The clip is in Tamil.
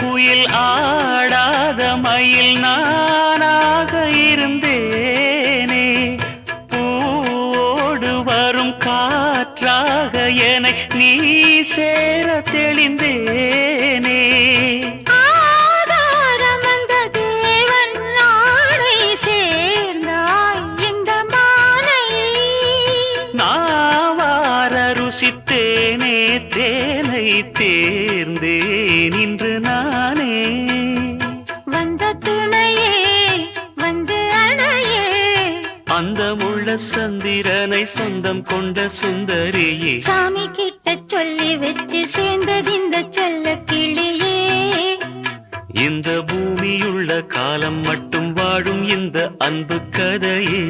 குயில் ஆடாத மயில் நானாக இருந்தேனே. பூவோடு வரும் காற்றாக என்னை நீ சேர தெளிந்தேனே. ருசித்தேனே தேனை தேர்ந்தேன் இன்று நானே. வந்த துணையே வந்து அணையே, அந்த முள்ள சந்திரனை சொந்தம் கொண்ட சுந்தரியே. சாமி கிட்ட சொல்லி வச்சு சேர்ந்தது இந்த செல்ல கிளியே. இந்த பூமியுள்ள காலம் மட்டும் வாழும் இந்த அன்பு கதையே.